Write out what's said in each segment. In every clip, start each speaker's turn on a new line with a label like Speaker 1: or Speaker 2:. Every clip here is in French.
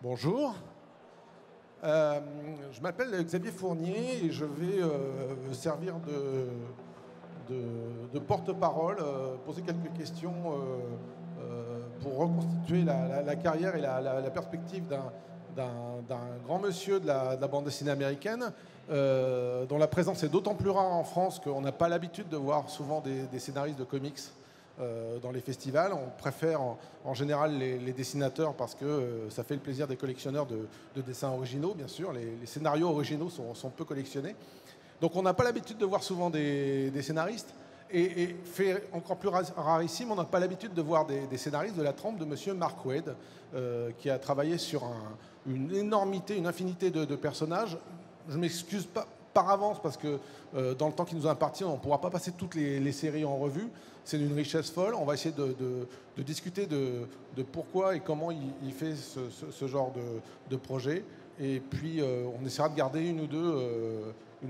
Speaker 1: Bonjour. Je m'appelle Xavier Fournier et je vais servir de porte-parole, poser quelques questions pour reconstituer la carrière et la perspective d'un grand monsieur de la bande dessinée américaine, dont la présence est d'autant plus rare en France qu'on n'a pas l'habitude de voir souvent des scénaristes de comics dans les festivals. On préfère en général les dessinateurs parce que ça fait le plaisir des collectionneurs de dessins originaux, bien sûr. Les scénarios originaux sont peu collectionnés. Donc on n'a pas l'habitude de voir souvent des scénaristes. Et fait encore plus rarissime, on n'a pas l'habitude de voir des scénaristes de la trempe de monsieur Mark Waid, qui a travaillé sur une énormité, une infinité de personnages. Je m'excuse pas par avance parce que dans le temps qui nous est imparti, on ne pourra pas passer toutes les séries en revue. C'est d'une richesse folle. On va essayer de discuter de pourquoi et comment il fait ce genre de projet. Et puis on essaiera de garder une ou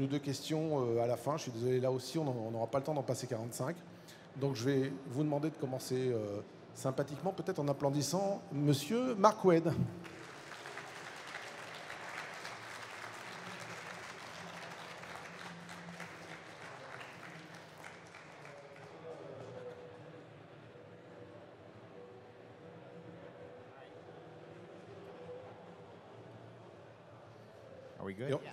Speaker 1: deux questions à la fin. Je suis désolé, là aussi, on n'aura pas le temps d'en passer 45. Donc je vais vous demander de commencer sympathiquement, peut-être en applaudissant monsieur Mark Waid.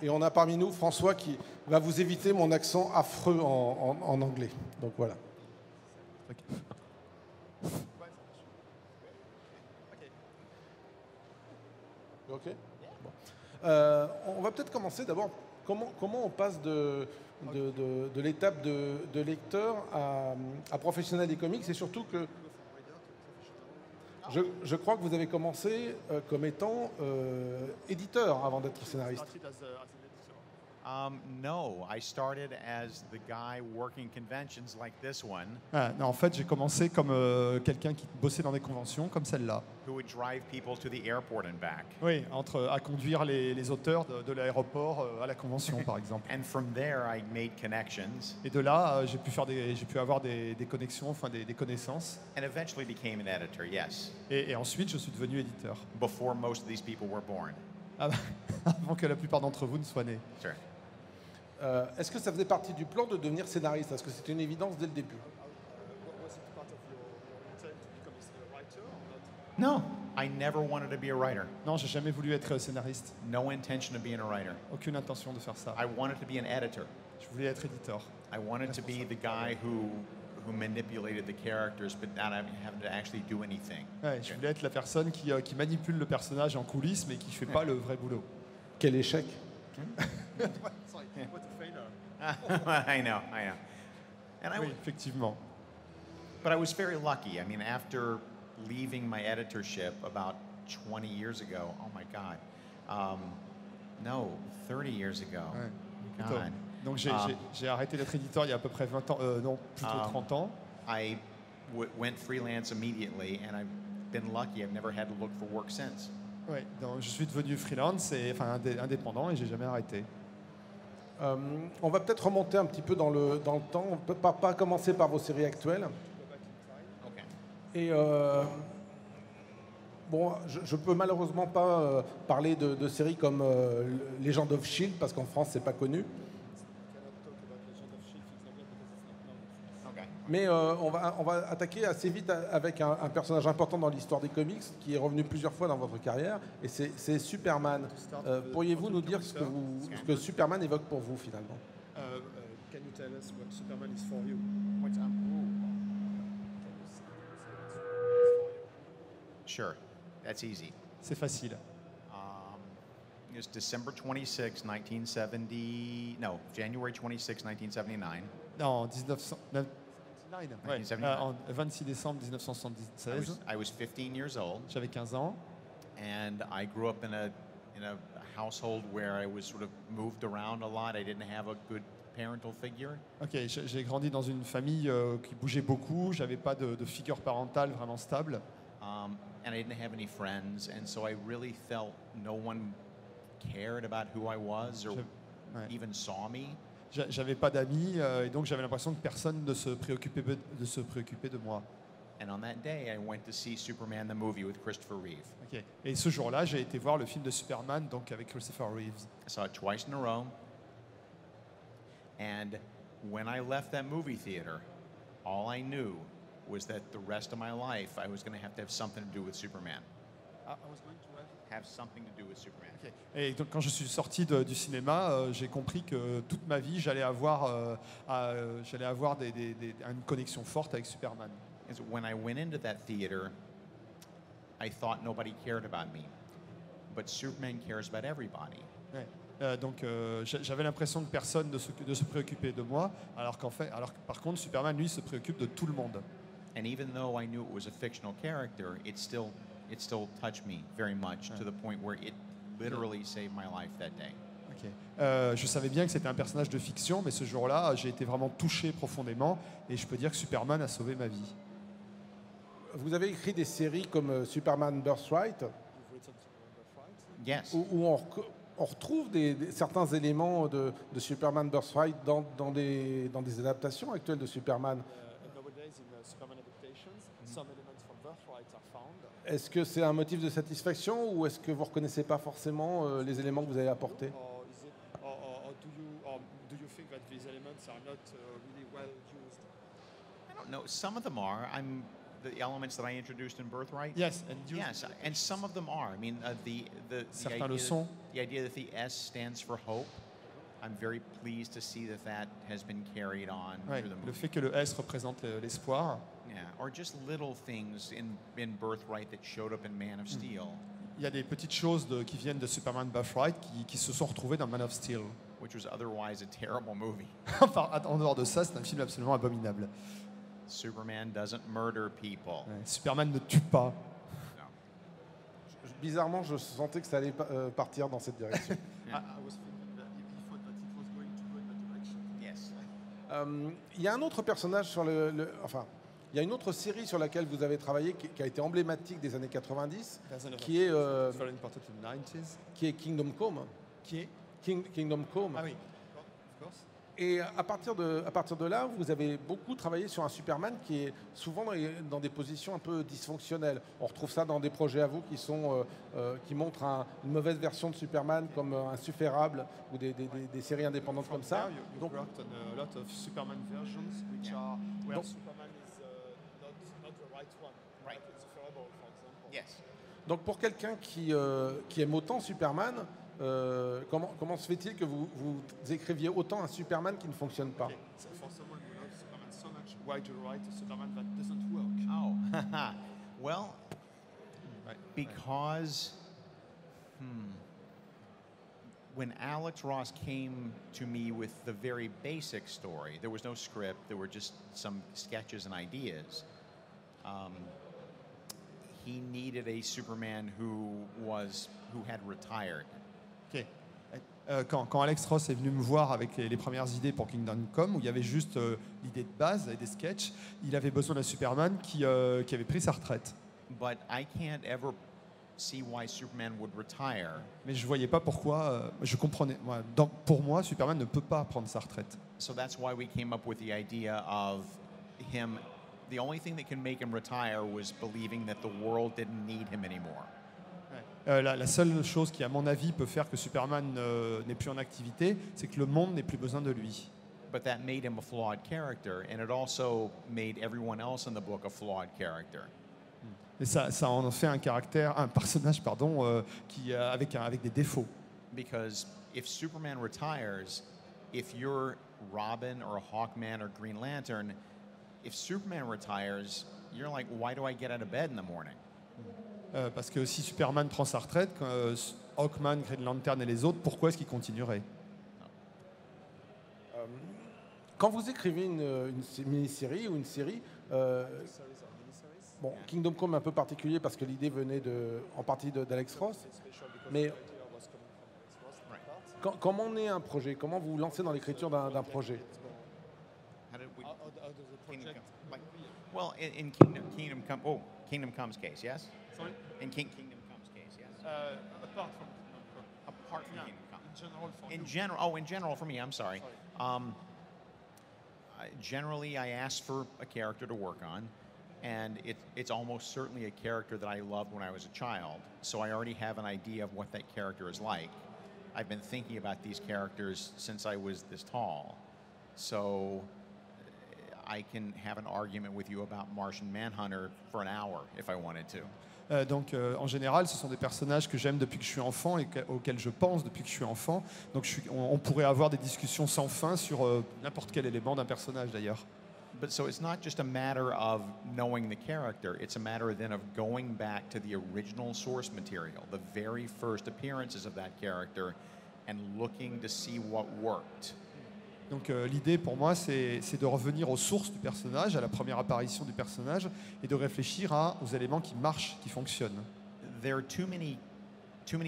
Speaker 1: Et on a parmi nous François qui va vous éviter mon accent affreux en anglais. Donc voilà. Ok. Bon. On va peut-être commencer d'abord. Comment on passe de l'étape de lecteur à professionnel des comics, et surtout que je crois que vous avez commencé comme étant éditeur avant d'être scénariste.
Speaker 2: No, I started as the guy working conventions like this one,
Speaker 3: Ah, non, en fait, j'ai commencé comme quelqu'un qui bossait dans des conventions comme celle-là.
Speaker 2: who would drive people to the airport and back.
Speaker 3: Oui, à conduire les auteurs de l'aéroport à la convention, par exemple.
Speaker 2: And from there, I made connections
Speaker 3: Et de là, j'ai pu avoir des connexions, enfin des connaissances.
Speaker 2: and eventually became an editor, yes,
Speaker 3: Et ensuite, je suis devenu éditeur.
Speaker 2: before most of these people were born.
Speaker 3: Avant que la plupart d'entre vous ne soient nés.
Speaker 2: Sure.
Speaker 1: Est-ce que ça faisait partie du plan de devenir scénariste? Est-ce que c'était une évidence dès le début?
Speaker 2: No, I never wanted to be a writer.
Speaker 3: Non, j'ai jamais voulu être scénariste.
Speaker 2: No intention of being a writer.
Speaker 3: Aucune intention de faire ça.
Speaker 2: I wanted to be an editor.
Speaker 3: Je voulais être éditeur.
Speaker 2: I wanted to be the guy who manipulated the characters, but not having to actually do anything.
Speaker 3: Ouais, je voulais être la personne qui manipule le personnage en coulisses, mais qui ne fait pas le vrai boulot.
Speaker 1: Quel échec!
Speaker 2: I know. And
Speaker 3: Oui, effectivement.
Speaker 2: But I was very lucky. I mean, after leaving my editorship about 20 years ago, oh my God, no, 30 years ago.
Speaker 3: Ouais.
Speaker 2: God.
Speaker 3: Donc j'ai arrêté d'être éditeur il y a à peu près 20 ans, non, plutôt 30 ans.
Speaker 2: I went freelance immediately, and I've been lucky. I've never had to look for work since.
Speaker 3: Ouais, donc je suis devenu freelance, indépendant, et j'ai jamais arrêté.
Speaker 1: On va peut-être remonter un petit peu dans le temps. On ne peut pas commencer par vos séries actuelles.
Speaker 2: Okay.
Speaker 1: Et bon, je peux malheureusement pas parler de séries comme Legend of Shield parce qu'en France c'est pas connu.
Speaker 2: Okay.
Speaker 1: Mais on va attaquer assez vite avec un personnage important dans l'histoire des comics qui est revenu plusieurs fois dans votre carrière, et c'est Superman. Pourriez-vous nous dire ce que Superman évoque pour vous finalement?
Speaker 3: Can you tell us what Superman is for you?
Speaker 2: Sure, that's easy.
Speaker 3: C'est facile.
Speaker 2: It was December 26, 1970. No, January 26, 1979.
Speaker 3: En 1979, ouais,
Speaker 2: 1979.
Speaker 3: en 26 décembre 1976,
Speaker 2: I was 15 years old,
Speaker 3: j'avais 15 ans.
Speaker 2: and I grew up in a household where I was sort of moved around a lot. I didn't have a good parental figure.
Speaker 3: Ok, j'ai grandi dans une famille qui bougeait beaucoup. J'avais pas de figure parentale vraiment stable.
Speaker 2: And I didn't have any friends, and so I really felt no one cared about who I was or
Speaker 3: Ouais.
Speaker 2: even saw me.
Speaker 3: J'avais pas d'amis et donc j'avais l'impression que personne ne se préoccupait de moi.
Speaker 2: And on that day, I went to see Superman the movie with Christopher Reeve.
Speaker 3: Ok. Et ce jour-là, j'ai été voir le film de Superman, donc avec Christopher Reeves.
Speaker 2: I saw it twice in a row. And when I left that movie theater, all I knew was that the rest of my life I was going to have something to do with Superman. Have something to do with Superman.
Speaker 3: Ok. Et donc, quand je suis sorti du cinéma, j'ai compris que toute ma vie, j'allais avoir une connexion forte avec Superman.
Speaker 2: And so when I went into that theater, I thought nobody cared about me. But Superman cares about everybody.
Speaker 3: Ouais. Donc j'avais l'impression que personne ne se préoccupait de moi, alors que par contre Superman lui se préoccupe de tout le monde.
Speaker 2: And even though I knew it was a fictional character, it still touched me very much to the point where it literally saved my life that day.
Speaker 3: Okay. Je savais bien que c'était un personnage de fiction, mais ce jour-là, j'ai été vraiment touché profondément, et je peux dire que Superman a sauvé ma vie.
Speaker 1: Vous avez écrit des séries comme Superman Birthright,
Speaker 2: Yes.
Speaker 1: où on retrouve certains éléments de Superman Birthright dans des adaptations actuelles de Superman. Est-ce que c'est un motif de satisfaction ou est-ce que vous ne reconnaissez pas forcément les éléments que vous avez apportés?
Speaker 2: I don't know. Some of them are. The elements that I introduced in Birthright.
Speaker 3: Yes,
Speaker 2: And some of them are. I mean,
Speaker 3: certains le sont.
Speaker 2: The idea that the S stands for hope. I'm very pleased to see that has been carried on
Speaker 3: Ouais,
Speaker 2: through the
Speaker 3: le
Speaker 2: movie.
Speaker 3: fait que le S représente l'espoir.
Speaker 2: Yeah, or just little things in Birthright that showed up in Man of Steel,
Speaker 3: Il y a des petites choses qui viennent de Superman Birthright qui se sont retrouvées dans Man of Steel.
Speaker 2: which was otherwise a terrible movie.
Speaker 3: En dehors de ça, c'est un film absolument abominable.
Speaker 2: Superman doesn't murder people.
Speaker 3: Ouais, Superman ne tue pas.
Speaker 2: No.
Speaker 1: Bizarrement, je sentais que ça allait partir dans cette direction.
Speaker 2: Yes.
Speaker 1: Il y a un autre personnage sur enfin, il y a une autre série sur laquelle vous avez travaillé qui a été emblématique des années 90, qui est Kingdom Come.
Speaker 3: Qui est
Speaker 1: Kingdom Come.
Speaker 3: Ah oui.
Speaker 1: Et à partir de là, vous avez beaucoup travaillé sur un Superman qui est souvent dans des positions un peu dysfonctionnelles. On retrouve ça dans des projets à vous qui montrent une mauvaise version de Superman comme Insufferable ou des séries indépendantes comme ça.
Speaker 3: Donc, worked on a lot of Superman versions which are where
Speaker 1: Donc-
Speaker 3: Superman is not the right one.
Speaker 2: Right.
Speaker 3: Like Insufferable, for example.
Speaker 2: Yes.
Speaker 1: Donc pour quelqu'un qui aime autant Superman, comment se fait-il que vous écriviez autant un Superman qui ne fonctionne pas?
Speaker 3: Okay. So for someone who loves Superman so much, why to write a Superman that doesn't work?
Speaker 2: Oh. Well,
Speaker 3: Right.
Speaker 2: because when Alex Ross came to me with the very basic story, there was no script, there were just some sketches and ideas. He needed a Superman who had retired.
Speaker 3: Ok. Quand Alex Ross est venu me voir avec les premières idées pour Kingdom Come, où il y avait juste l'idée de base et des sketchs, il avait besoin d'un Superman qui avait pris sa retraite.
Speaker 2: But I can't ever see why Superman would retire.
Speaker 3: Mais je voyais pas pourquoi. Je comprenais. Pour moi, Superman ne peut pas prendre sa retraite.
Speaker 2: So that's why we came up with the idea of him. The only thing that can make him retire was believing that the world didn't need him anymore.
Speaker 3: La seule chose qui, à mon avis, peut faire que Superman n'est plus en activité, c'est que le monde n'ait plus besoin de lui.
Speaker 2: But that made him a flawed character, and it also made everyone else in the book a flawed character.
Speaker 3: Et ça en fait un personnage, avec des défauts.
Speaker 2: Because if Superman retires, if you're Robin or Hawkman or Green Lantern, if Superman retires, you're like, why do I get out of bed in the morning?
Speaker 3: Parce que si Superman prend sa retraite, Hawkman, Green Lantern et les autres, pourquoi est-ce qu'ils continueraient?
Speaker 1: Quand vous écrivez une mini-série ou une série, bon, Kingdom Come est un peu particulier parce que l'idée venait en partie d'Alex Ross, mais comment naît un projet? Comment vous vous lancez dans l'écriture d'un projet?
Speaker 2: How did we?
Speaker 3: How does the
Speaker 2: Kingdom
Speaker 3: project-
Speaker 2: Come. Well, in Kingdom Come's case, yes.
Speaker 3: Sorry?
Speaker 2: In Kingdom Come's case, yes.
Speaker 3: Apart from
Speaker 2: Apart from Kingdom Come.
Speaker 3: in general for
Speaker 2: In
Speaker 3: you.
Speaker 2: general, in general, for me, I'm sorry. Generally, I ask for a character to work on. and it's almost certainly a character that I loved when I was a child. So I already have an idea of what that character is like. I've been thinking about these characters since I was this tall. So I can have an argument with you about Martian Manhunter for an hour if I wanted to.
Speaker 3: Donc, en général, ce sont des personnages que j'aime depuis que je suis enfant et auxquels je pense depuis que je suis enfant. Donc, on pourrait avoir des discussions sans fin sur n'importe quel élément d'un personnage, d'ailleurs.
Speaker 2: But so it's not just a matter of knowing the character, it's a matter then of going back to the original source material, the very first appearances of that character, and looking to see what worked.
Speaker 3: Donc l'idée pour moi, c'est de revenir aux sources du personnage, à la première apparition du personnage, et de réfléchir aux éléments qui marchent, qui fonctionnent.
Speaker 2: There are too many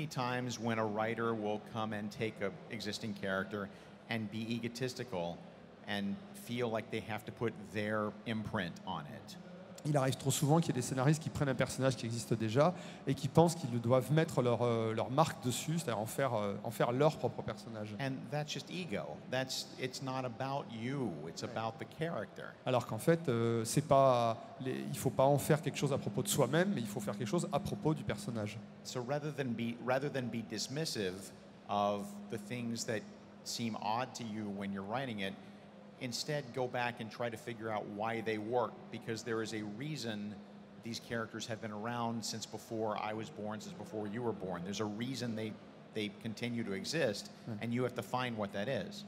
Speaker 2: times when a writer will come and take an existing character and be egotistical and feel like they have to put their imprint on it.
Speaker 3: Il arrive trop souvent qu'il y ait des scénaristes qui prennent un personnage qui existe déjà et qui pensent qu'ils doivent mettre leur marque dessus, c'est-à-dire en faire leur propre personnage.
Speaker 2: And that's just ego. It's not about you, it's about the character.
Speaker 3: Alors qu'en fait, il ne faut pas en faire quelque chose à propos de soi-même, mais il faut faire quelque chose à propos du personnage.
Speaker 2: So rather than be dismissive of the things that seem odd to you when you're writing it, instead go back and try to figure out why they work, because there is a reason these characters have been around since before I was born, since before you were born. There's a reason they continue to exist, and you have to find what that is.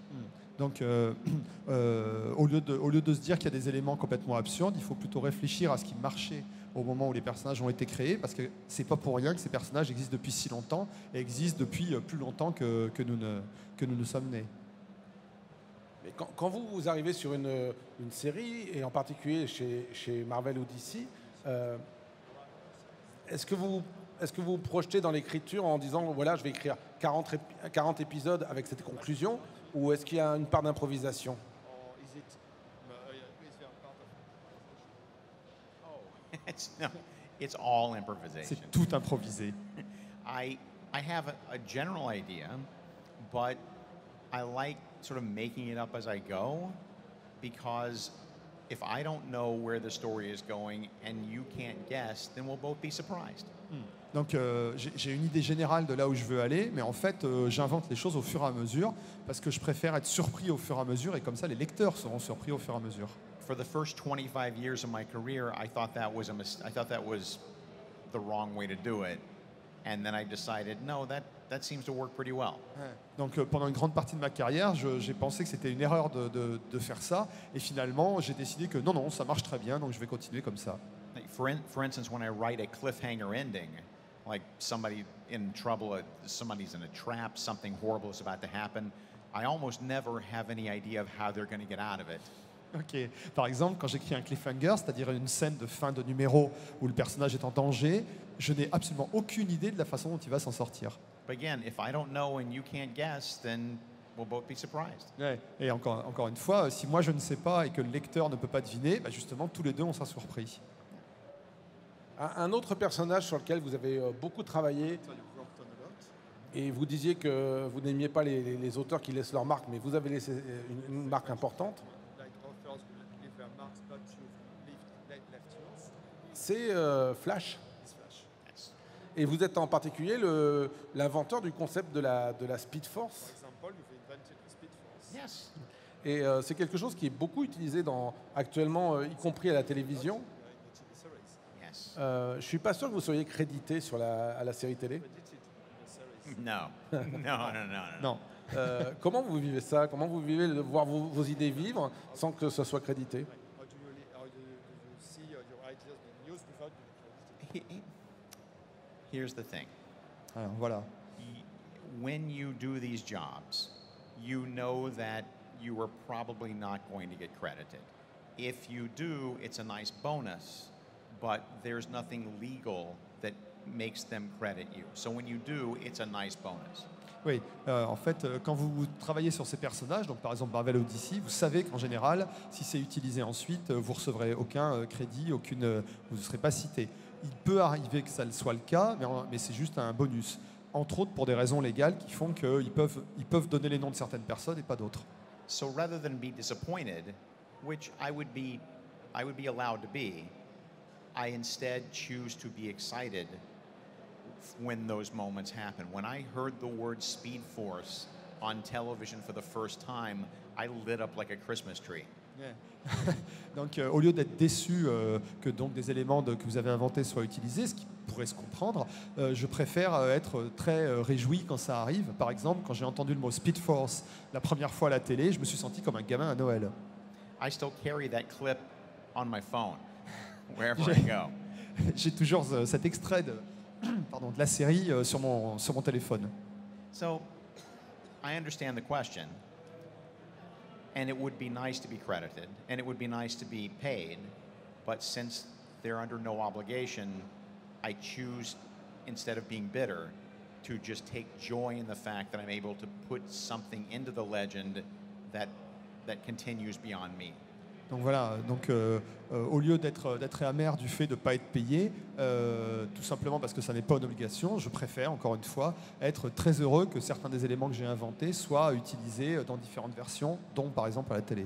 Speaker 3: Donc, au lieu de se dire qu'il y a des éléments complètement absurdes, il faut plutôt réfléchir à ce qui marchait au moment où les personnages ont été créés, parce que c'est pas pour rien que ces personnages existent depuis si longtemps et existent depuis plus longtemps que nous ne sommes nés.
Speaker 1: Mais quand vous arrivez sur une série, et en particulier chez Marvel ou DC, est-ce que vous projetez dans l'écriture en disant voilà, je vais écrire 40 épisodes avec cette conclusion, ou est-ce qu'il y a une part d'improvisation?
Speaker 2: It's all improvisation.
Speaker 3: C'est tout improvisé.
Speaker 2: I have a general idea, but I like sort of making it up as I go, because if I don't know where the story is going and you can't guess, then we'll both be surprised.
Speaker 3: Donc j'ai une idée générale de là où je veux aller, mais en fait j'invente les choses au fur et à mesure parce que je préfère être surpris au fur et à mesure, et comme ça les lecteurs seront surpris au fur et à mesure.
Speaker 2: For the first 25 years of my career, I thought that was the wrong way to do it, and then I decided no, that seems to work pretty well.
Speaker 3: Donc pendant une grande partie de ma carrière, j'ai pensé que c'était une erreur de faire ça, et finalement j'ai décidé que non, ça marche très bien, donc je vais continuer comme ça.
Speaker 2: For instance, when I write a cliffhanger ending, like somebody in trouble, somebody's in a trap, something horrible is about to happen, I almost never have any idea of how they're going to get out of it.
Speaker 3: Ok. Par exemple, quand j'écris un cliffhanger, c'est-à-dire une scène de fin de numéro où le personnage est en danger, je n'ai absolument aucune idée de la façon dont il va s'en sortir.
Speaker 2: But again, if I don't know and you can't guess, then we'll both be surprised.
Speaker 3: Ouais. Et encore une fois, si moi je ne sais pas et que le lecteur ne peut pas deviner, bah justement tous les deux on sera surpris.
Speaker 1: Un autre personnage sur lequel vous avez beaucoup travaillé, et vous disiez que vous n'aimiez pas les auteurs qui laissent leur marque, mais vous avez laissé une marque importante, c'est Flash. Et vous êtes en particulier l'inventeur du concept de la Speed Force.
Speaker 2: Yes.
Speaker 1: Et c'est quelque chose qui est beaucoup utilisé actuellement, y compris à la télévision.
Speaker 2: Yes.
Speaker 1: Je ne suis pas sûr que vous soyez crédité à la série télé.
Speaker 2: No. No.
Speaker 3: Non.
Speaker 1: Comment vous vivez ça? Comment vous vivez de voir vos idées vivre sans que ce soit crédité?
Speaker 2: Here's the thing.
Speaker 3: Alors voilà.
Speaker 2: When you do these jobs, you know that you are probably not going to get credited. If you do, it's a nice bonus, but there's nothing legal that makes them credit you. So when you do, it's a nice bonus.
Speaker 3: Oui, en fait, quand vous travaillez sur ces personnages, donc par exemple Marvel ou DC, vous savez qu'en général, si c'est utilisé ensuite, vous ne recevrez aucun crédit, vous ne serez pas cité. Il peut arriver que ça soit le cas, mais c'est juste un bonus. Entre autres pour des raisons légales qui font qu'ils peuvent donner les noms de certaines personnes et pas d'autres.
Speaker 2: So rather than be disappointed, which I would be allowed to be, I instead choose to be excited when those moments happen. When I heard the word Speed Force on television for the first time, I lit up like a Christmas tree.
Speaker 3: Donc, au lieu d'être déçu que donc des éléments que vous avez inventés soient utilisés, ce qui pourrait se comprendre, je préfère être très réjoui quand ça arrive. Par exemple, quand j'ai entendu le mot Speed Force la première fois à la télé, je me suis senti comme un gamin à Noël.
Speaker 2: I still carry that clip on my phone wherever I go.
Speaker 3: J'ai toujours cet extrait de la série sur mon téléphone.
Speaker 2: So, I understand the question, and it would be nice to be credited, and it would be nice to be paid, but since they're under no obligation, I choose, instead of being bitter, to just take joy in the fact that I'm able to put something into the legend that continues beyond me.
Speaker 3: Donc voilà, au lieu d'être amer du fait de ne pas être payé, tout simplement parce que ça n'est pas une obligation, je préfère, encore une fois, être très heureux que certains des éléments que j'ai inventés soient utilisés dans différentes versions, dont par exemple à la télé.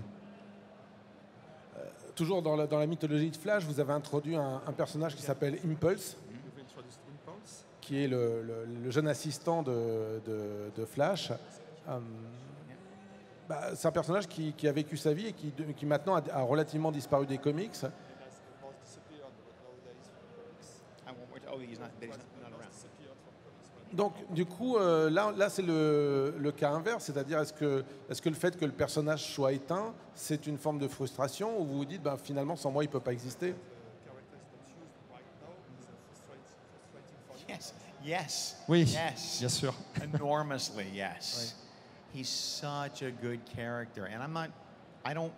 Speaker 1: Toujours dans la mythologie de Flash, vous avez introduit un personnage qui s'appelle Impulse, qui est le jeune assistant de Flash. C'est un personnage qui a vécu sa vie et qui maintenant a relativement disparu des comics. Donc, du coup, là c'est le cas inverse, c'est-à-dire est-ce que le fait que le personnage soit éteint, c'est une forme de frustration, ou vous vous dites, finalement, sans moi, il ne peut pas exister?
Speaker 2: Yes.
Speaker 3: Oui,
Speaker 2: yes.
Speaker 3: Bien sûr.
Speaker 2: Enormously, yes. He's such a good character, and I don't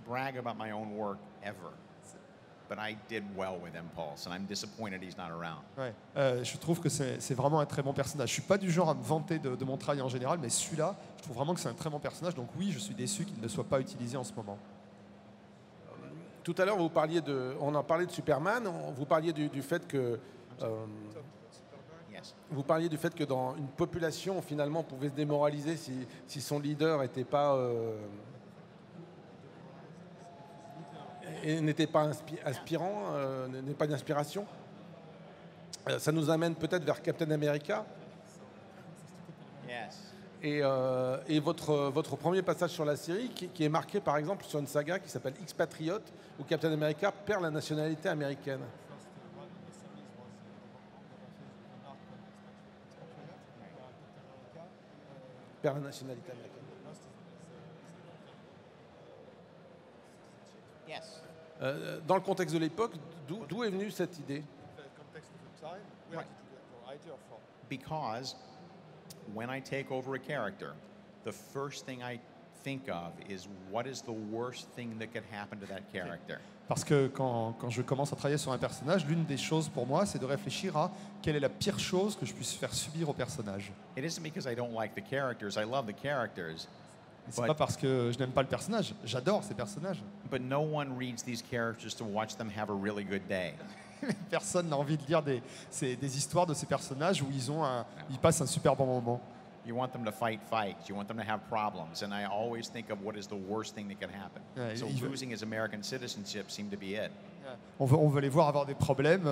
Speaker 2: brag about my own work ever, but I did well with Impulse, and I'm disappointed he's not around.
Speaker 3: Ouais. Je trouve que c'est vraiment un très bon personnage. Je suis pas du genre à me vanter de mon travail en général, mais celui-là, je trouve vraiment que c'est un très bon personnage. Donc oui, je suis déçu qu'il ne soit pas utilisé en ce moment.
Speaker 1: Tout à l'heure, on en parlait de Superman. Vous parliez du fait que vous parliez du fait que dans une population, finalement, on pouvait se démoraliser si son leader n'était pas aspirant, n'est pas d'inspiration. Ça nous amène peut-être vers Captain America.
Speaker 2: Yes.
Speaker 1: Et votre premier passage sur la série, qui est marqué par exemple sur une saga qui s'appelle Expatriot, où Captain America perd la nationalité américaine. Perd la nationalité américaine.
Speaker 2: Yes.
Speaker 1: Dans le contexte de l'époque, d'où est venue cette idée?
Speaker 2: Because when I take over a character, the first thing I think of is what is the worst thing that could happen to that character.
Speaker 3: Parce que quand je commence à travailler sur un personnage, l'une des choses pour moi, c'est de réfléchir à quelle est la pire chose que je puisse faire subir au personnage.
Speaker 2: It isn't because I don't like the characters. I love the characters.
Speaker 3: C'est pas parce que je n'aime pas le personnage. J'adore ces personnages.
Speaker 2: But no one reads these characters to watch them have a really good day.
Speaker 3: Personne n'a envie de lire des histoires de ces personnages où ils passent un super bon moment.
Speaker 2: You want them to fight fights. You want them to have problems. And I always think of what is the worst thing that could happen.
Speaker 3: Yeah,
Speaker 2: so losing his American citizenship seemed to be it.
Speaker 3: On veut les voir avoir des problèmes.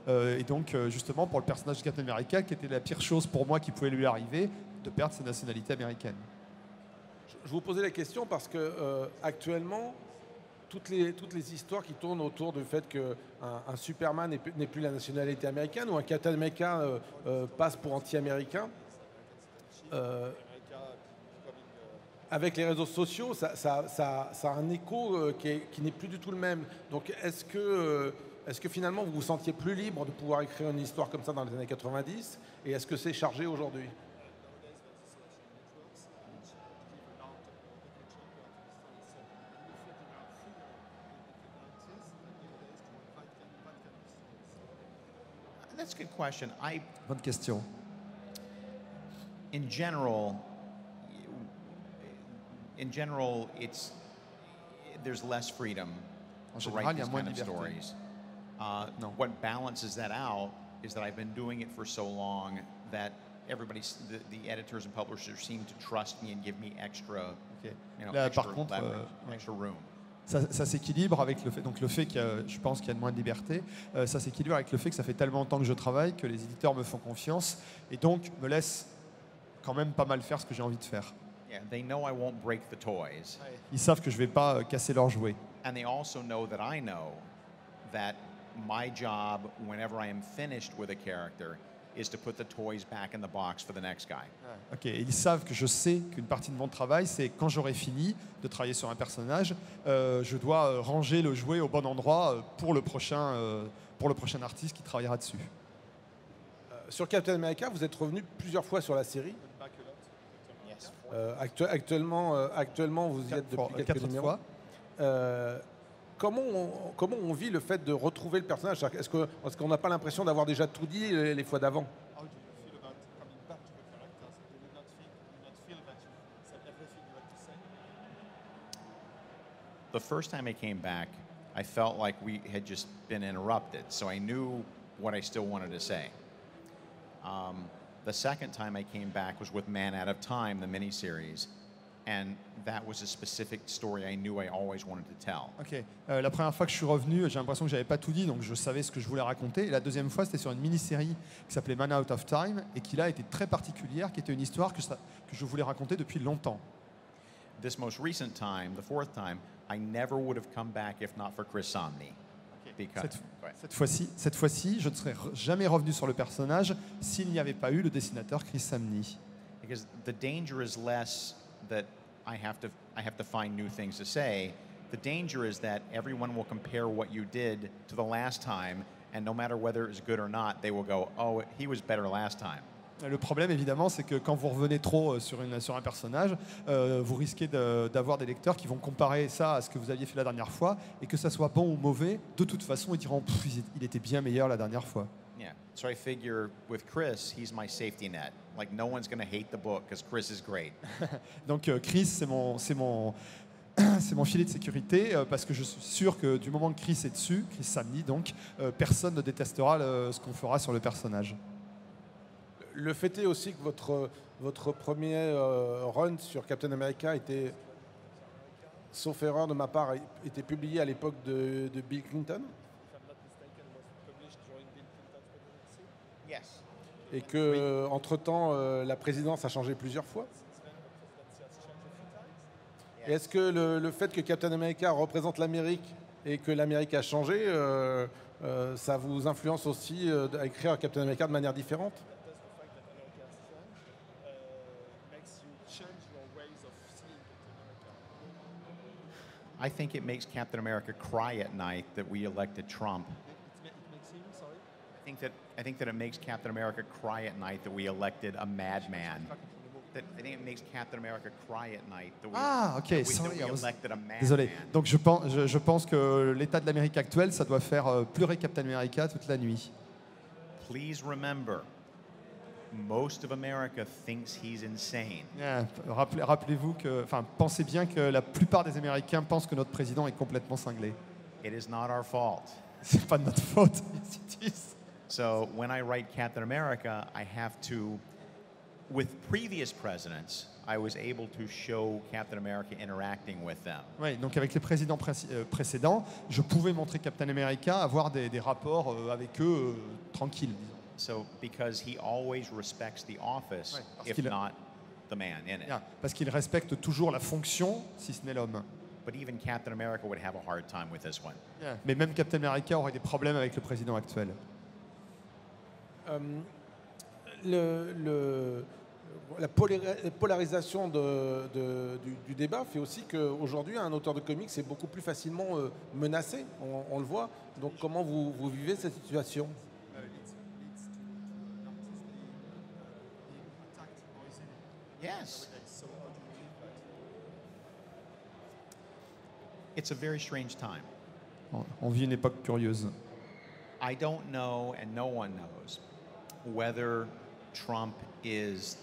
Speaker 3: Et donc, justement, pour le personnage de Captain America, qui était la pire chose pour moi qui pouvait lui arriver, de perdre sa nationalité américaine.
Speaker 1: Je vous posais la question parce que actuellement, toutes les histoires qui tournent autour du fait qu'un Superman n'ait plus la nationalité américaine ou un Captain America passe pour anti-américain, avec les réseaux sociaux, ça a un écho qui n'est plus du tout le même. Donc est-ce que finalement vous vous sentiez plus libre de pouvoir écrire une histoire comme ça dans les années 90 et est-ce que c'est chargé aujourd'hui?
Speaker 2: That's a good question.
Speaker 3: Bonne question.
Speaker 2: In general, there's less freedom
Speaker 3: En
Speaker 2: to
Speaker 3: général,
Speaker 2: write
Speaker 3: il y a
Speaker 2: these
Speaker 3: moins
Speaker 2: kind
Speaker 3: de
Speaker 2: of
Speaker 3: liberté.
Speaker 2: stories.
Speaker 3: Non.
Speaker 2: What balances that out is that I've been doing it for so long that the editors and publishers seem to trust me and give me extra,
Speaker 3: Okay.
Speaker 2: you know,
Speaker 3: Là,
Speaker 2: extra
Speaker 3: par contre,
Speaker 2: leverage,
Speaker 3: ouais.
Speaker 2: extra room.
Speaker 3: Ça s'équilibre avec le fait, donc le fait je pense qu'il y a de moins de liberté, ça s'équilibre avec le fait que ça fait tellement longtemps que je travaille que les éditeurs me font confiance et donc me laissent quand même pas mal faire ce que j'ai envie de faire.
Speaker 2: Yeah, they know I won't break the toys.
Speaker 3: Ils savent que je vais pas casser leurs jouets.
Speaker 2: And they also know that my job, whenever I am finished with a character, is to put the toys back in the box for the next guy.
Speaker 3: Ok, et ils savent que je sais qu'une partie de mon travail, c'est quand j'aurai fini de travailler sur un personnage, je dois ranger le jouet au bon endroit pour le prochain artiste qui travaillera dessus.
Speaker 1: Sur Captain America, vous êtes revenu plusieurs fois sur la série.
Speaker 2: Yes.
Speaker 1: Actuellement, vous y êtes depuis quelques
Speaker 3: 4
Speaker 1: numéros.
Speaker 3: fois.
Speaker 1: Comment on vit le fait de retrouver le personnage? Est-ce qu'on n'a pas l'impression d'avoir déjà tout dit les fois d'avant?
Speaker 2: The first time I came back, I felt like we had just been interrupted, so I knew what I still wanted to say. The second time I came back was with Man Out of Time, the miniseries, and that was a specific story I knew I always wanted to tell.
Speaker 3: Ok. La première fois que je suis revenu, j'ai l'impression que j'avais pas tout dit, donc je savais ce que je voulais raconter. Et la deuxième fois, c'était sur une mini-série qui s'appelait Man Out of Time et qui là était très particulière, qui était une histoire que je voulais raconter depuis longtemps.
Speaker 2: This most recent time, the fourth time, I never would have come back if not for Chris Samnee. Because, go ahead.
Speaker 3: Cette fois-ci, je ne serais jamais revenu sur le personnage s'il n'y avait pas eu le dessinateur Chris Samnee.
Speaker 2: Because the danger is less that I have to find new things to say. The danger is that everyone will compare what you did to the last time, and no matter whether it's good or not, they will go, "Oh, he was better last time."
Speaker 3: Le problème, évidemment, c'est que quand vous revenez trop sur un personnage, vous risquez d'avoir des lecteurs qui vont comparer ça à ce que vous aviez fait la dernière fois, et que ça soit bon ou mauvais, de toute façon, ils diront il était bien meilleur la dernière fois.
Speaker 2: Yeah. So I figure with Chris, he's my safety net. Like no one's going to hate the book because Chris is great.
Speaker 3: Donc Chris, c'est mon filet de sécurité parce que je suis sûr que du moment que Chris est dessus, Chris Samnee donc, personne ne détestera ce qu'on fera sur le personnage.
Speaker 1: Le fait est aussi que votre premier run sur Captain America était, sauf erreur de ma part, était publié à l'époque de Bill Clinton.
Speaker 2: Yes.
Speaker 1: Et que entre-temps, la présidence a changé plusieurs fois. Et est-ce que le fait que Captain America représente l'Amérique et que l'Amérique a changé, ça vous influence aussi à écrire Captain America de manière différente?
Speaker 2: I think it makes Captain America cry at night that we elected Trump. I think that it makes Captain America cry at night that we elected a madman. I think it makes Captain America cry at night that we elected a madman.
Speaker 3: Désolé. Donc je pense que l'état de l'Amérique actuelle, ça doit faire pleurer Captain America toute la nuit.
Speaker 2: Please remember, most of America thinks he's insane.
Speaker 3: Yeah. Rappelez-vous pensez bien que la plupart des Américains pensent que notre président est complètement cinglé.
Speaker 2: It is not our fault.
Speaker 3: C'est pas de notre faute.
Speaker 2: So when I write Captain America, I have to, with previous presidents, I was able to show Captain America interacting with them.
Speaker 3: Oui, donc avec les présidents précédents, je pouvais montrer Captain America, avoir des rapports avec eux tranquilles.
Speaker 2: So because he always respects the office, if not the man in it.
Speaker 3: Yeah, parce qu'il respecte toujours la fonction, si ce n'est l'homme.
Speaker 2: But even Captain America would have a hard time with this one.
Speaker 3: Yeah. Mais même Captain America aurait des problèmes avec le président actuel.
Speaker 1: La polarisation du débat fait aussi qu'aujourd'hui, un auteur de comics est beaucoup plus facilement menacé, on le voit. Donc comment vous vivez cette situation?
Speaker 2: Yes. It's a very strange time.
Speaker 3: On vit une époque curieuse.
Speaker 2: I don't know, and no one knows, whether Trump is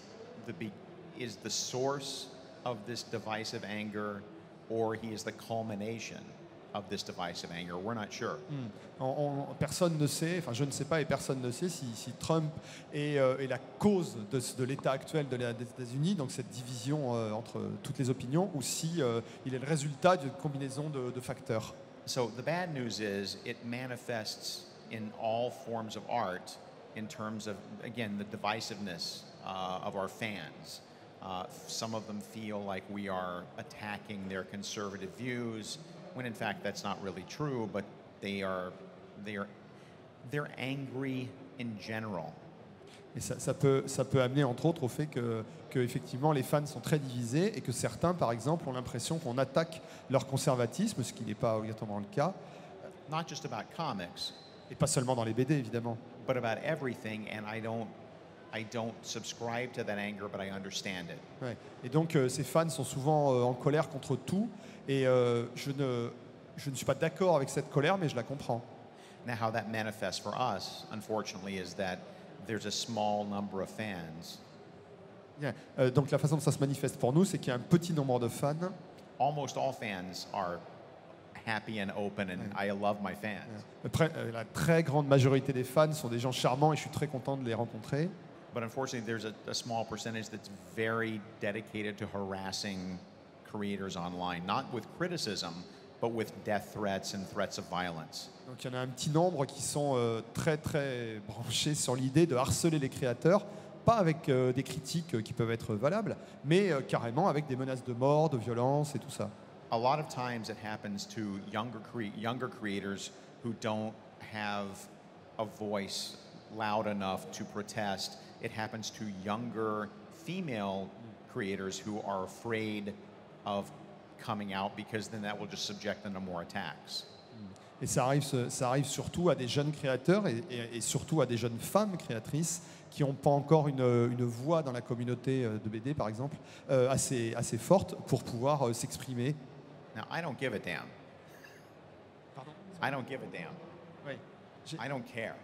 Speaker 2: the source of this divisive anger or he is the culmination of this divisive anger. We're not sure.
Speaker 3: Personne ne sait, enfin je ne sais pas et personne ne sait si Trump est la cause de l'état actuel des États-Unis, donc cette division entre toutes les opinions, ou si il est le résultat d'une combinaison de facteurs.
Speaker 2: So the bad news is it manifests in all forms of art in terms of, again, the divisiveness of our fans. Some of them feel like we are attacking their conservative views, when in fact that's not really true, but they're angry in general.
Speaker 3: Et ça peut amener entre autres au fait que effectivement les fans sont très divisés et que certains, par exemple, ont l'impression qu'on attaque leur conservatisme, ce qui n'est pas obligatoirement le cas.
Speaker 2: Not just about comics,
Speaker 3: et pas seulement dans les BD évidemment.
Speaker 2: But about everything, and I don't subscribe to that anger, but I understand it.
Speaker 3: Ouais. Et donc ces fans sont souvent en colère contre tout, et je ne suis pas d'accord avec cette colère, mais je la comprends.
Speaker 2: Now, how that manifests for us, unfortunately, is that there's a small number of fans.
Speaker 3: Yeah. Donc la façon dont ça se manifeste pour nous, c'est qu'il y a un petit nombre de fans.
Speaker 2: Almost all fans are happy and open, and I love my fans.
Speaker 3: La très grande majorité des fans sont des gens charmants et je suis très content de les rencontrer.
Speaker 2: But unfortunately, there's a small percentage that's very dedicated to harassing creators online, not with criticism, but with death threats and threats of violence.
Speaker 3: Donc il y en a un petit nombre qui sont très très branchés sur l'idée de harceler les créateurs, pas avec des critiques qui peuvent être valables, mais carrément avec des menaces de mort, de violence et tout ça.
Speaker 2: A lot of times it happens to younger creators who don't have a voice loud enough to protest. It happens to younger female creators who are afraid of coming out because then that will just subject them to more attacks.
Speaker 3: Et ça arrive surtout à des jeunes créateurs et surtout à des jeunes femmes créatrices qui n'ont pas encore une voix dans la communauté de BD, par exemple, assez forte pour pouvoir s'exprimer.
Speaker 2: Now, I don't give a damn.
Speaker 3: Pardon?
Speaker 2: I don't give a damn.
Speaker 3: Oui.
Speaker 2: I don't care.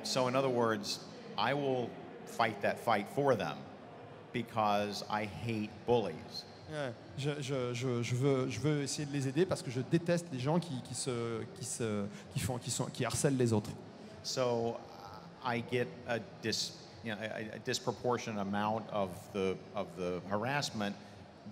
Speaker 2: So in other words, I will fight that fight for them because I hate bullies.
Speaker 3: Je veux essayer de les aider parce que je déteste les gens qui harcèlent les autres.
Speaker 2: So I get a disproportionate amount of the harassment,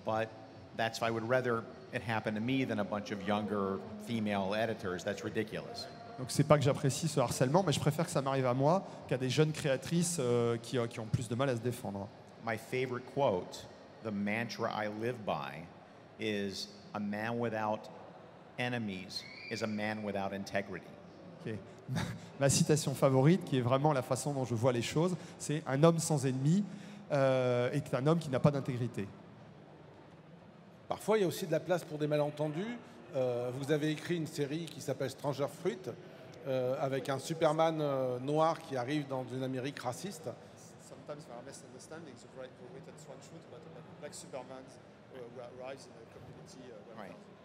Speaker 2: but that's I would rather it happen to me than a bunch of younger female editors. That's ridiculous.
Speaker 3: Donc c'est pas que j'apprécie ce harcèlement, mais je préfère que ça m'arrive à moi qu'à des jeunes créatrices qui ont plus de mal à se défendre.
Speaker 2: My favorite quote, the mantra I live by, is a man without enemies is a man without integrity.
Speaker 3: Okay. Ma citation favorite, qui est vraiment la façon dont je vois les choses, c'est un homme sans ennemi est un homme qui n'a pas d'intégrité.
Speaker 1: Parfois, il y a aussi de la place pour des malentendus. Vous avez écrit une série qui s'appelle Stranger Fruit, avec un Superman noir qui arrive dans une Amérique raciste.
Speaker 3: Sometimes there are misunderstandings of written Stranger Fruit, but black Superman arrives in a community.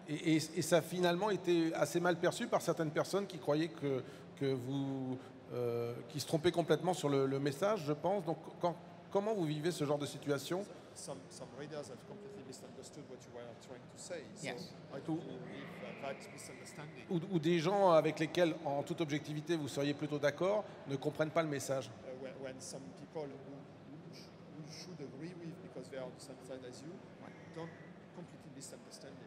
Speaker 1: Et ça a finalement été assez mal perçu par certaines personnes qui croyaient que vous qui se trompaient complètement sur le message, je pense. Donc, comment vous vivez ce genre de situation?
Speaker 3: Some readers have completely misunderstood what you were trying to say.
Speaker 2: Yes.
Speaker 3: I do believe that misunderstanding.
Speaker 1: Ou des gens avec lesquels, en toute objectivité, vous seriez plutôt d'accord, ne comprennent pas le message.
Speaker 3: When some people who should agree with because they are on the same side as you don't completely misunderstand it.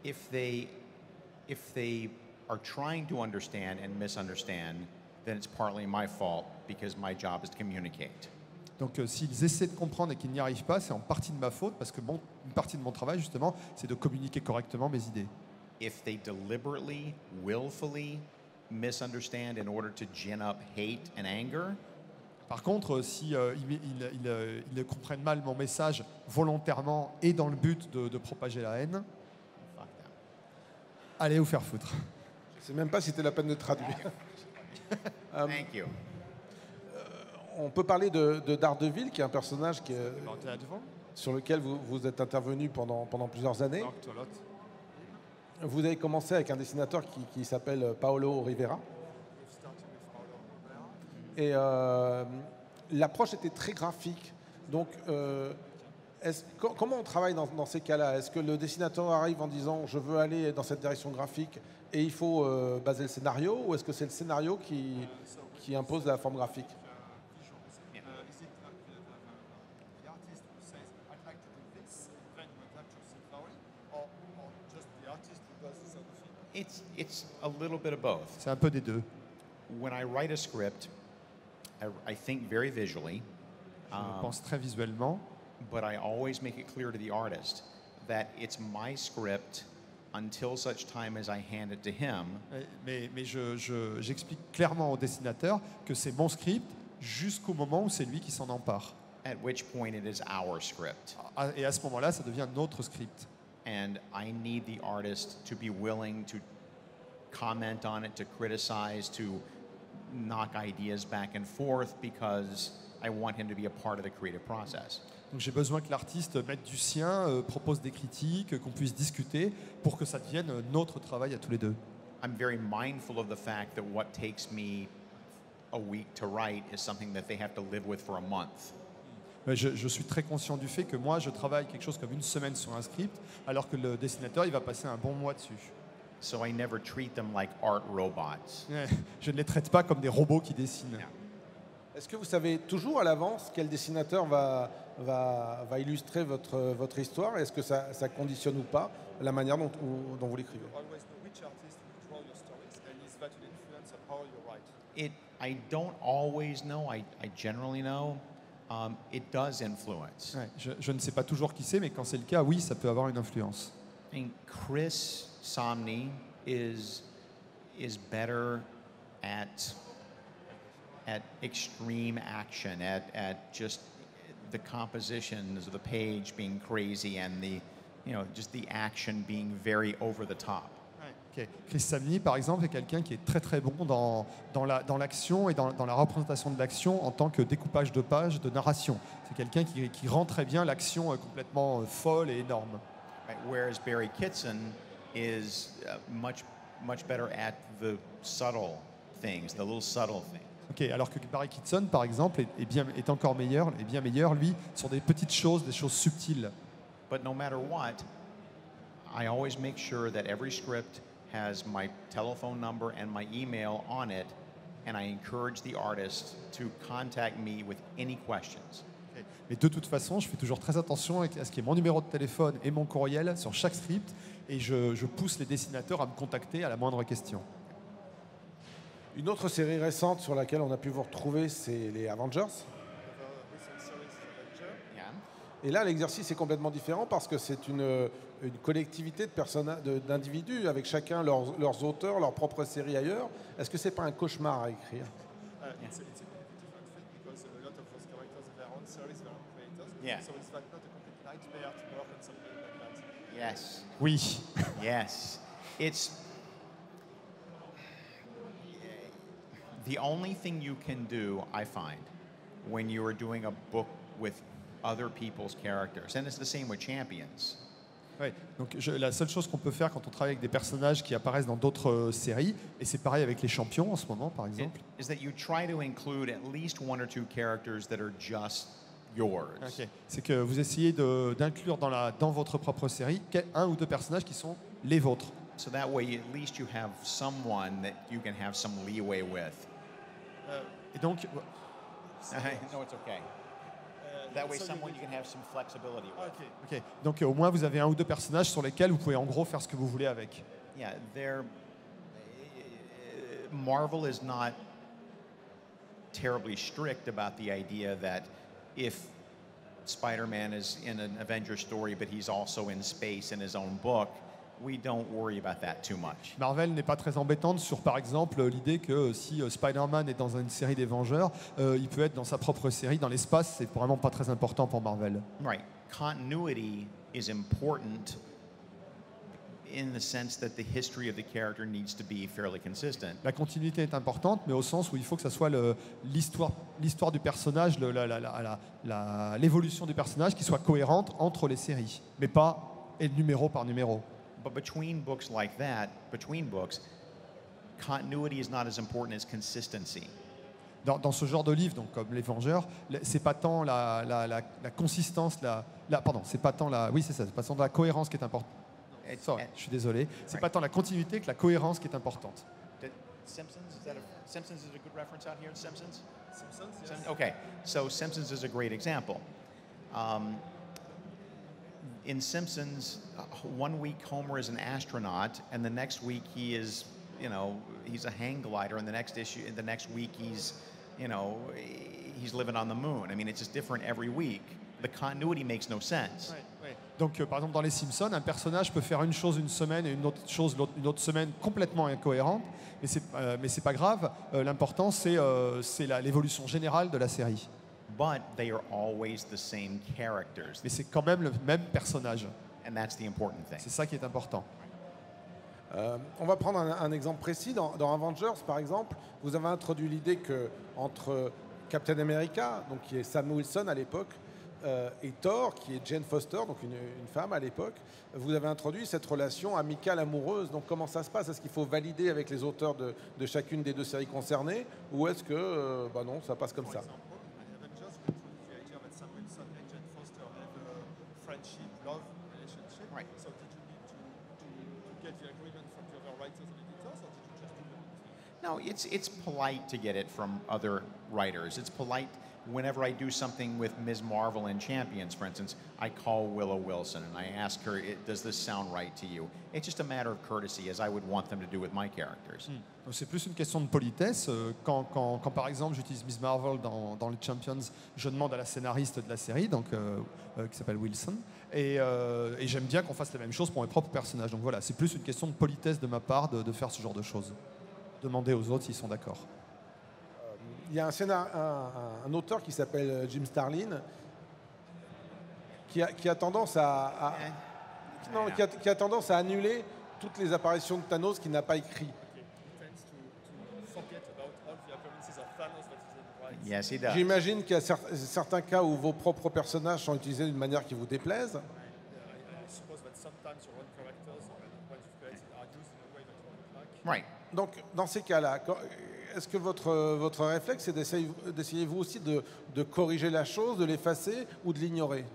Speaker 2: If they are trying to understand and misunderstand, then it's partly my fault because my job is to communicate.
Speaker 3: Donc s'ils essaient de comprendre et qu'ils n'y arrivent pas, c'est en partie de ma faute parce que une partie de mon travail justement, c'est de communiquer correctement mes idées.
Speaker 2: If they deliberately, willfully misunderstand in order to gin up hate and anger,
Speaker 3: par contre, si ils comprennent mal mon message volontairement et dans le but de propager la haine,
Speaker 2: fuck them.
Speaker 3: Allez vous faire foutre.
Speaker 1: Je ne sais même pas si c'était la peine de traduire.
Speaker 2: Thank you.
Speaker 1: On peut parler de Daredevil, qui est un personnage sur lequel vous êtes intervenu pendant plusieurs années. Vous avez commencé avec un dessinateur qui s'appelle Paolo Rivera. Et l'approche était très graphique. Donc, Comment on travaille dans ces cas-là? Est-ce que le dessinateur arrive en disant je veux aller dans cette direction graphique et il faut baser le scénario, ou est-ce que c'est le scénario qui impose la forme graphique?
Speaker 2: It's a little bit of both.
Speaker 3: C'est un peu des deux.
Speaker 2: When I write a script, I think very visually,
Speaker 3: Je pense très visuellement,
Speaker 2: but I always make it clear to the artist that it's my script until such time as I hand it to him.
Speaker 3: mais j'explique clairement au dessinateur que c'est mon script jusqu'au moment où c'est lui qui s'en empare.
Speaker 2: At which point it is our script.
Speaker 3: Et à ce moment-là, ça devient notre script.
Speaker 2: And I need the artist to be willing to comment on it, to criticize, to knock ideas back and forth, because I want him to be a part of the creative process.
Speaker 3: Donc j'ai besoin que l'artiste mette du sien, propose des critiques, qu'on puisse discuter pour que ça devienne notre travail à tous les deux.
Speaker 2: I'm very mindful of the fact that what takes me a week to write is something that they have to live with for a month.
Speaker 3: Mais je suis très conscient du fait que moi, je travaille quelque chose comme une semaine sur un script, alors que le dessinateur, il va passer un bon mois dessus.
Speaker 2: So I never treat them like art robots.
Speaker 3: Je ne les traite pas comme des robots qui dessinent.
Speaker 1: Est-ce que vous savez toujours à l'avance quel dessinateur va illustrer votre histoire? Est-ce que ça conditionne ou pas la manière dont vous l'écrivez?
Speaker 2: I don't always know. I generally know. It does influence.
Speaker 3: Ouais, je ne sais pas toujours qui c'est, mais quand c'est le cas, oui, ça peut avoir une influence.
Speaker 2: I mean, Chris Samnee is better at extreme action, at just the compositions of the page being crazy and just the action being very over the top.
Speaker 3: Okay. Chris Samnee, par exemple, est quelqu'un qui est très très bon dans l'action et dans la représentation de l'action en tant que découpage de pages, de narration. C'est quelqu'un qui rend très bien l'action complètement folle et énorme.
Speaker 2: Right, whereas Barry Kitson is much better at the subtle things, the little subtle things.
Speaker 3: Okay, alors que Barry Kitson, par exemple, est encore meilleur, est bien meilleur, lui, sur des petites choses, des choses subtiles.
Speaker 2: But no matter what, I always make sure that every script has my telephone number and my email on it, and I encourage the artist to contact me with any questions.
Speaker 3: Okay. Mais de toute façon, je fais toujours très attention à ce qu'il y ait mon numéro de téléphone et mon courriel sur chaque script, et je pousse les dessinateurs à me contacter à la moindre question.
Speaker 1: Une autre série récente sur laquelle on a pu vous retrouver, c'est les Avengers. Et là, l'exercice est complètement différent parce que c'est une collectivité d'individus avec chacun leurs auteurs, leur propre série ailleurs. Est-ce que c'est pas un cauchemar à écrire?
Speaker 2: Yeah. Yes.
Speaker 3: Oui.
Speaker 2: Yes. It's the only thing you can do, I find, when you are doing a book with other people's characters, and it's the same with Champions.
Speaker 3: Ouais, donc la seule chose qu'on peut faire quand on travaille avec des personnages qui apparaissent dans d'autres séries, et c'est pareil avec les champions en ce moment par exemple,
Speaker 2: is that you try to include at least one or two characters that are just yours.
Speaker 3: Okay. C'est que vous essayez d'inclure dans votre propre série un ou deux personnages qui sont les vôtres.
Speaker 2: So that way at least you have someone that you can have some leeway with.
Speaker 3: Et donc
Speaker 2: No, it's okay. That way someone you can have some flexibility with.
Speaker 3: Okay. Donc au moins vous avez un ou deux personnages sur lesquels vous pouvez en gros faire ce que vous voulez avec.
Speaker 2: Yeah, Marvel is not terribly strict about the idea that if Spider-Man is in an Avenger story but he's also in space in his own book, we don't worry about that too much.
Speaker 3: Marvel n'est pas très embêtante sur, par exemple, l'idée que si Spider-Man est dans une série des Vengeurs, il peut être dans sa propre série dans l'espace. C'est vraiment pas très important pour Marvel.
Speaker 2: Right. Continuity is important in the sense that the history of the character needs to be fairly consistent.
Speaker 3: La continuité est importante, mais au sens où il faut que ça soit l'histoire du personnage, l'évolution du personnage qui soit cohérente entre les séries, mais pas numéro par numéro.
Speaker 2: But between books like that, continuity is not as important as consistency.
Speaker 3: Dans ce genre de livre, donc comme Les Vengeurs, c'est pas tant la consistance, pardon, c'est pas tant la, oui c'est ça, c'est pas tant la cohérence qui est importante. Je suis désolé, c'est pas tant la continuité que la cohérence qui est importante.
Speaker 2: Simpsons, Simpsons is a good reference out here. Simpsons.
Speaker 3: Simpsons, yes.
Speaker 2: Okay, so Simpsons is a great example. In Simpsons, 1 week Homer is an astronaut, and the next week he is, he's a hang glider, and the next week he's, he's living on the moon. I mean, it's just different every week. The continuity makes no sense.
Speaker 3: Ouais. Donc, par exemple, dans Les Simpsons, un personnage peut faire une chose une semaine et une autre chose une autre semaine complètement incohérente, mais c'est pas grave. L'important, c'est l'évolution générale de la série.
Speaker 2: But they are always the same characters.
Speaker 3: Mais c'est quand même le même personnage.
Speaker 2: And that's the important thing.
Speaker 3: C'est ça qui est important.
Speaker 1: On va prendre un exemple précis. Dans Avengers, par exemple, vous avez introduit l'idée que entre Captain America, donc qui est Sam Wilson à l'époque, et Thor, qui est Jane Foster, donc une femme à l'époque, vous avez introduit cette relation amicale amoureuse. Donc comment ça se passe? Est-ce qu'il faut valider avec les auteurs de chacune des deux séries concernées, ou est-ce que non, ça passe comme ça?
Speaker 3: Right. So did you need to get the agreement from the other writers and editors, or did you just do it?
Speaker 2: No, it's polite to get it from other writers. It's polite whenever I do something with Ms. Marvel and Champions, for instance, I call Willow Wilson and I ask her, does this sound right to you? It's just a matter of courtesy, as I would want them to do with my characters.
Speaker 3: C'est plus une question de politesse. Quand par exemple j'utilise Ms. Marvel dans les Champions, je demande à la scénariste de la série, donc, qui s'appelle Wilson, et j'aime bien qu'on fasse la même chose pour mes propres personnages. Donc voilà, c'est plus une question de politesse de ma part de faire ce genre de choses. Demander aux autres s'ils sont d'accord.
Speaker 1: Il y a un auteur qui s'appelle Jim Starlin qui a tendance qui a tendance à annuler toutes les apparitions de Thanos qu'il n'a pas écrit.
Speaker 2: Yes, he does.
Speaker 1: J'imagine qu'il y a certains cas où vos propres personnages sont utilisés d'une manière qui vous déplaise.
Speaker 2: Right.
Speaker 1: Donc, dans ces cas-là, est-ce que votre réflexe, c'est d'essayer vous aussi de corriger la chose, de l'effacer ou de l'ignorer?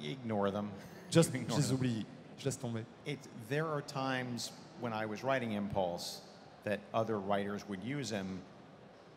Speaker 2: Ignore them.
Speaker 3: Je les oublie, je laisse tomber.
Speaker 2: There are times when I was writing Impulse that other writers would use him,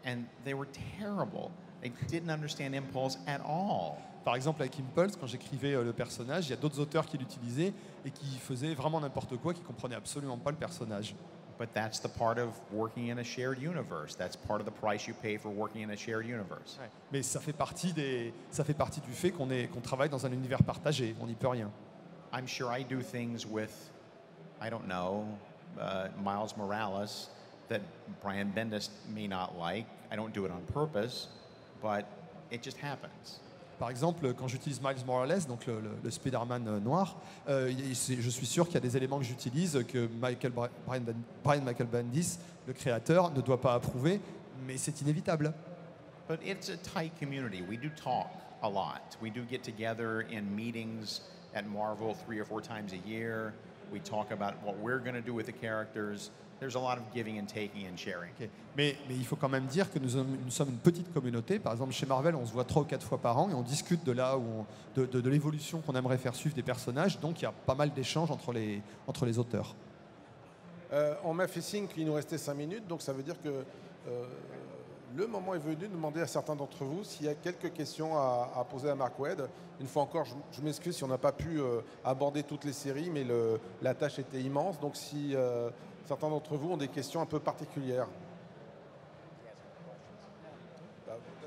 Speaker 2: and they were terrible. They didn't understand Impulse at all.
Speaker 3: Par exemple, avec Impulse, quand j'écrivais le personnage, il y a d'autres auteurs qui l'utilisaient et qui faisaient vraiment n'importe quoi, qui comprenaient absolument pas le personnage.
Speaker 2: But that's the part of working in a shared universe. That's part of the price you pay for working in a shared universe.
Speaker 3: Ouais. Mais ça fait partie du fait qu'on travaille dans un univers partagé. On n'y peut rien.
Speaker 2: I'm sure I do things with, I don't know, Miles Morales that Brian Bendis may not like. I don't do it on purpose, but it just happens.
Speaker 3: Par exemple, quand j'utilise Miles Morales, donc le Spider-Man noir, je suis sûr qu'il y a des éléments que j'utilise que Brian Michael Bendis, le créateur, ne doit pas approuver, mais c'est inévitable.
Speaker 2: But it's a tight community. We do talk a lot. We do get together in meetings at Marvel 3 or 4 times a year. We talk about what we're going to do with the characters. There's a lot of giving and taking and sharing.
Speaker 3: Okay. Mais il faut quand même dire que nous sommes une petite communauté. Par exemple, chez Marvel, on se voit 3 ou 4 fois par an et on discute de de l'évolution qu'on aimerait faire suivre des personnages. Donc, il y a pas mal d'échanges entre les auteurs.
Speaker 1: On m'a fait signe qu'il nous restait 5 minutes, donc ça veut dire que le moment est venu de demander à certains d'entre vous s'il y a quelques questions à poser à Mark Waid. Une fois encore, je m'excuse si on n'a pas pu aborder toutes les séries, mais la tâche était immense. Donc si certains d'entre vous ont des questions un peu particulières,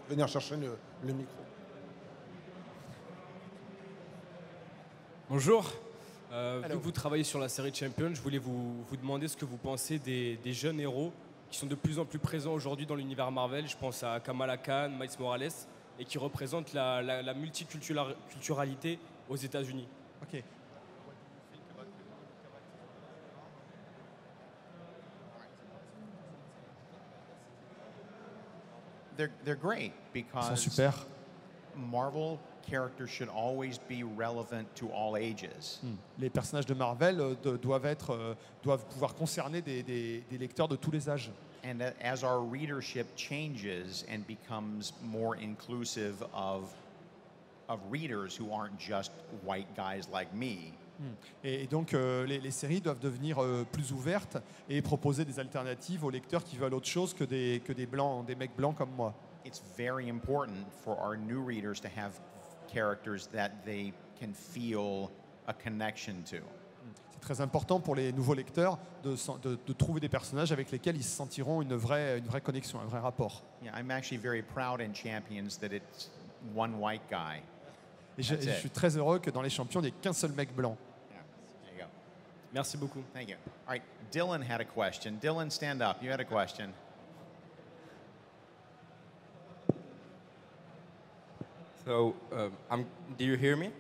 Speaker 1: venir chercher le micro.
Speaker 4: Bonjour. Vu que vous travaillez sur la série Champion, je voulais vous demander ce que vous pensez des jeunes héros qui sont de plus en plus présents aujourd'hui dans l'univers Marvel. Je pense à Kamala Khan, Miles Morales, et qui représentent la multiculturalité aux États-Unis.
Speaker 3: Ok.
Speaker 2: They're great
Speaker 3: Ils sont
Speaker 2: because
Speaker 3: super.
Speaker 2: Marvel characters should always be relevant to all ages.
Speaker 3: Les personnages de Marvel doivent pouvoir concerner des lecteurs de tous les âges.
Speaker 2: And as our readership changes and becomes more inclusive of readers who aren't just white guys like me,
Speaker 3: Et donc les séries doivent devenir plus ouvertes et proposer des alternatives aux lecteurs qui veulent autre chose que des blancs, des mecs blancs comme moi.
Speaker 2: it's very important for our new readers to have characters that they can feel a connection to.
Speaker 3: C'est très important pour les nouveaux lecteurs de trouver des personnages avec lesquels ils se sentiront une vraie connexion, un vrai rapport.
Speaker 2: Yeah, I'm actually very proud in Champions that it's one white guy.
Speaker 3: Et je suis très heureux que dans les champions, il n'y ait qu'un seul mec blanc.
Speaker 2: Yeah, there you go.
Speaker 4: Merci beaucoup.
Speaker 2: Thank you. All right, Dylan had a question. Dylan, stand up. You had a question.
Speaker 5: So, do you hear me?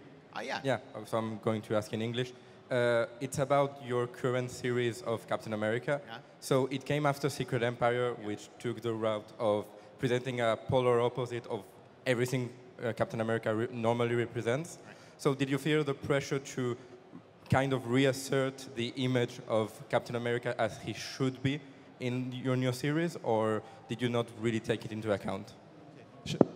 Speaker 2: Yeah.
Speaker 5: Yeah, so I'm going to ask in English. It's about your current series of Captain America.
Speaker 2: Yeah.
Speaker 5: So it came after Secret Empire, which took the route of presenting a polar opposite of everything Captain America normally represents.
Speaker 2: Right.
Speaker 5: So did you feel the pressure to kind of reassert the image of Captain America as he should be in your new series, or did you not really take it into account?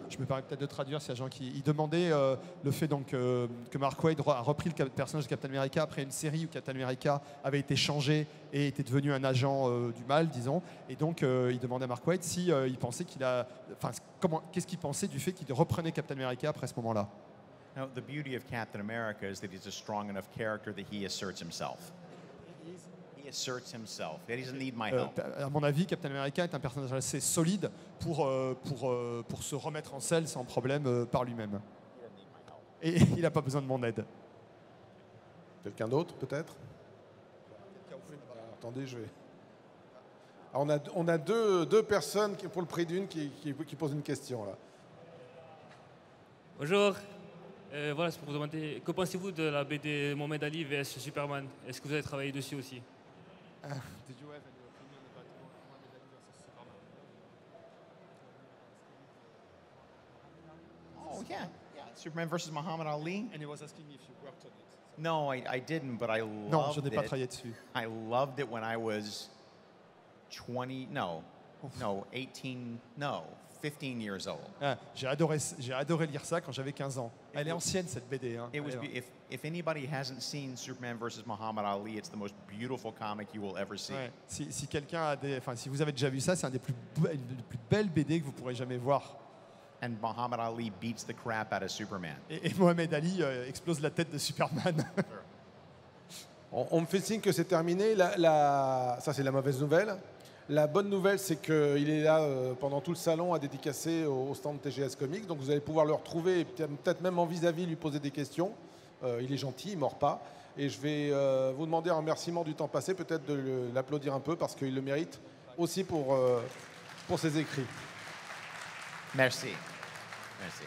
Speaker 3: Je me permets peut-être de traduire, s'il y a gens qui demandait le fait donc, que Mark Waid a repris le personnage de Captain America après une série où Captain America avait été changé et était devenu un agent du mal, disons. Et donc il demandait à Mark Waid si il pensait qu'est-ce qu'il pensait du fait qu'il reprenait Captain America après ce moment-là.
Speaker 2: Now, the beauty of Captain America is that he's a strong enough character that he asserts himself. He asserts himself. That he doesn't need my help.
Speaker 3: À mon avis, Captain America est un personnage assez solide pour se remettre en selle sans problème par lui-même. Et il n'a pas besoin de mon aide.
Speaker 1: Quelqu'un d'autre, peut-être? Attendez, je vais... Alors, on a deux personnes pour le prix d'une qui posent une question, là.
Speaker 6: Bonjour. Voilà, c'est pour vous demander, que pensez-vous de la BD Mohamed Ali vs Superman? Est-ce que vous avez travaillé dessus aussi?
Speaker 3: Did you have any opinion about Mohamed Ali versus Superman?
Speaker 2: Oh, yeah. Superman versus Muhammad Ali?
Speaker 3: And he was asking if you worked on it.
Speaker 2: No, I didn't, but I
Speaker 3: Non,
Speaker 2: loved
Speaker 3: je n'ai pas
Speaker 2: it.
Speaker 3: travaillé dessus.
Speaker 2: I loved it when I was 15 years old.
Speaker 3: Ah, j'ai adoré lire ça quand j'avais 15 ans. Elle est ancienne, cette BD. Hein.
Speaker 2: It was if anybody hasn't seen Superman versus Muhammad Ali, it's the most beautiful comic you will ever see.
Speaker 3: Ouais. Si quelqu'un si vous avez déjà vu ça, c'est une des plus belles BD que vous pourrez jamais voir.
Speaker 2: And Muhammad Ali beats the crap out of Superman.
Speaker 3: Et Mohamed Ali explose la tête de Superman.
Speaker 1: On me fait signe que c'est terminé. Ça, c'est la mauvaise nouvelle. La bonne nouvelle, c'est qu'il est là pendant tout le salon à dédicacer au stand TGS Comics. Donc vous allez pouvoir le retrouver et peut-être même en vis-à-vis lui poser des questions. Il est gentil, il ne mord pas. Et je vais vous demander en remerciement du temps passé, peut-être de l'applaudir un peu parce qu'il le mérite aussi pour ses écrits.
Speaker 2: Merci. Merci.